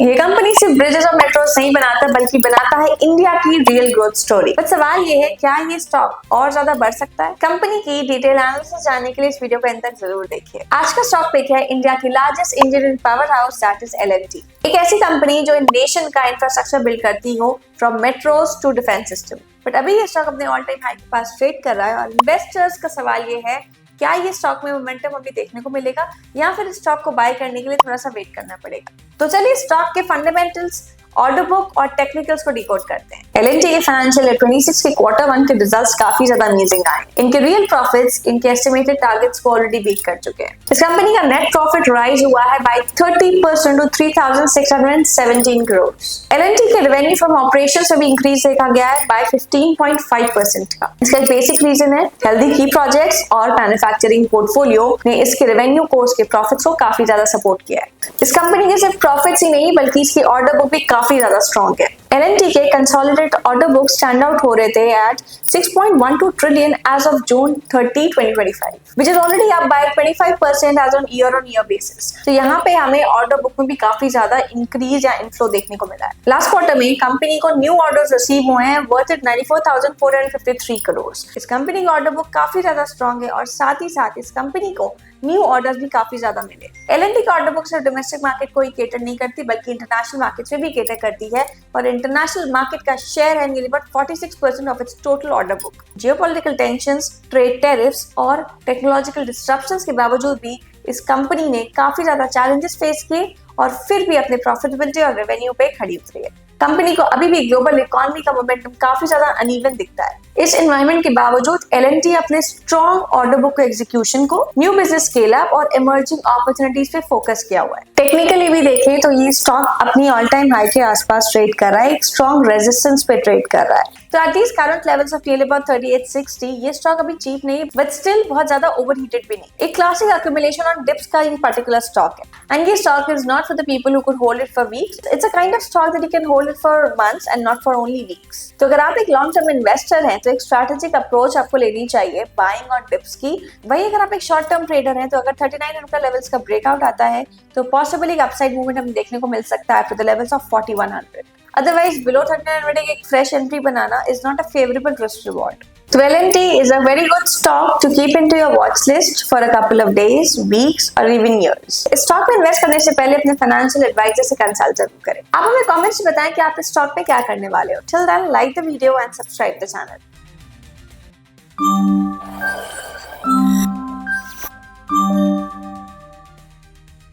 ये कंपनी सिर्फ ब्रिजेस और मेट्रोस नहीं बनाता बल्कि बनाता है इंडिया की रियल ग्रोथ स्टोरी। बट सवाल ये है, क्या ये स्टॉक और ज्यादा बढ़ सकता है? कंपनी की डिटेल एनालिसिस जानने के लिए इस वीडियो को अंत तक जरूर देखिए। आज का स्टॉक पिक है इंडिया की largest engineering power house that is L&T। एक ऐसी कंपनी जो नेशन का इंफ्रास्ट्रक्चर बिल्ड करती हो, from metros to defence system. But अभी ये स्टॉक अपने ऑल टाइम हाई के पास ट्रेड कर रहा है और इन्वेस्टर्स का सवाल ये है, क्या ये स्टॉक में मोमेंटम अभी देखने को मिलेगा या फिर स्टॉक को बाय करने के लिए थोड़ा सा वेट करना पड़ेगा। तो चलिए स्टॉक के फंडामेंटल्स, ऑर्डर बुक और टेक्निकल्स को डिकोड करते हैं। L&T के फाइनेंशियल ईयर 26 के Q1 के रिजल्ट्स काफी ज्यादा अमेजिंग आए। इनके रियल प्रॉफिट्स इनके एस्टिमेटेड टारगेट्स को ऑलरेडी बीट कर चुके हैं। इस कंपनी का नेट प्रॉफिट राइज हुआ है बाय 30% टू 3,617 करोड़। L&T के रेवेन्यू फ्रॉम ऑपरेशंस में भी इंक्रीज देखा गया है बाय 15.5% का। इसका एक बेसिक रीजन है हेल्दी की प्रोजेक्ट्स और मैन्युफैक्चरिंग पोर्टफोलियो ने इसके रेवेन्यू को, उसके प्रॉफिट्स को काफी ज्यादा सपोर्ट किया है। इस कंपनी के सिर्फ प्रॉफिट्स ही नहीं बल्कि इसकी ऑर्डर बुक भी काफी ज्यादा स्ट्रॉन्ग है। L&T के consolidated order book stand out हो रहे थे at 6.12 trillion as of June 30, 2025, which is already up by 25% as on year-on-year basis। तो यहाँ पे हमें ऑर्डर बुक में भी काफी ज्यादा इंक्रीज या इनफ्लो देखने को मिला है। लास्ट क्वार्टर में कंपनी को न्यू ऑर्डर्स रिसीव हुए हैं वर्थ 94,453 करोड़। इस कंपनी का ऑर्डर बुक काफी ज्यादा स्ट्रॉन्ग है और साथ ही साथ इस कंपनी को न्यू ऑर्डर्स भी काफी ज्यादा मिले। L&T का ऑर्डर बुक सिर्फ डोमेस्टिक मार्केट को ही केटर नहीं करती बल्कि इंटरनेशनल मार्केट्स में भी केटर करती है और इंटरनेशनल मार्केट का शेयर है nearly 46% of its total order book. Geopolitical tensions, trade tariffs और टेक्नोलॉजिकल डिस्ट्रप्शंस के बावजूद भी इस कंपनी ने काफी ज्यादा चैलेंजेस फेस किए और फिर भी अपने प्रॉफिटेबिलिटी और रेवेन्यू पे खड़ी उतरी है। कंपनी को अभी भी ग्लोबल इकोनॉमी का मोमेंटम काफी ज्यादा अनइवन दिखता है। इस एनवायरनमेंट के बावजूद L&T अपने स्ट्रॉन्ग ऑर्डर बुक एग्जीक्यूशन को न्यू बिजनेस स्केल अप और इमर्जिंग अपॉर्चुनिटीज पे फोकस किया हुआ है। टेक्निकली भी देखें तो ये स्टॉक अपनी ऑल टाइम हाई के आसपास ट्रेड कर रहा है, एक स्ट्रॉन्ग रेजिस्टेंस पे ट्रेड कर रहा है। तो at these current levels of nearly about 3860 ये स्टॉक अभी चीप नहीं बट स्टिल बहुत ज्यादा ओवरहीटेड भी नहीं। एक क्लासिक अक्यूमुलेशन ऑन डिप्स का ये पर्टिकुलर स्टॉक है एंड ये stock is not for the people who could hold it for weeks. It's a kind of stock that you can hold it for months and not for only weeks. तो अगर आप एक long term investor हैं तो एक strategic approach आपको लेनी चाहिए बाइंग ऑन डिप्स की। वही अगर आप एक शॉर्ट टर्म ट्रेडर हैं तो अगर 3900 लेवल्स का ब्रेकआउट आता है तो पॉसिबली एक अपसाइड मूवमेंट हमें देखने को मिल सकता है to the levels of 4100। Otherwise, below 3900 एक fresh entry बनाना is not a favorable risk reward. So L&T is a very good stock to keep into your watch list for a couple of days, weeks or even years. इस stock में invest करने से पहले अपने financial adviser से consult जरूर करें। आप हमें कमेंट्स में बताएं कि आप इस स्टॉक में क्या करने वाले हो। Till then, like the video and subscribe the channel.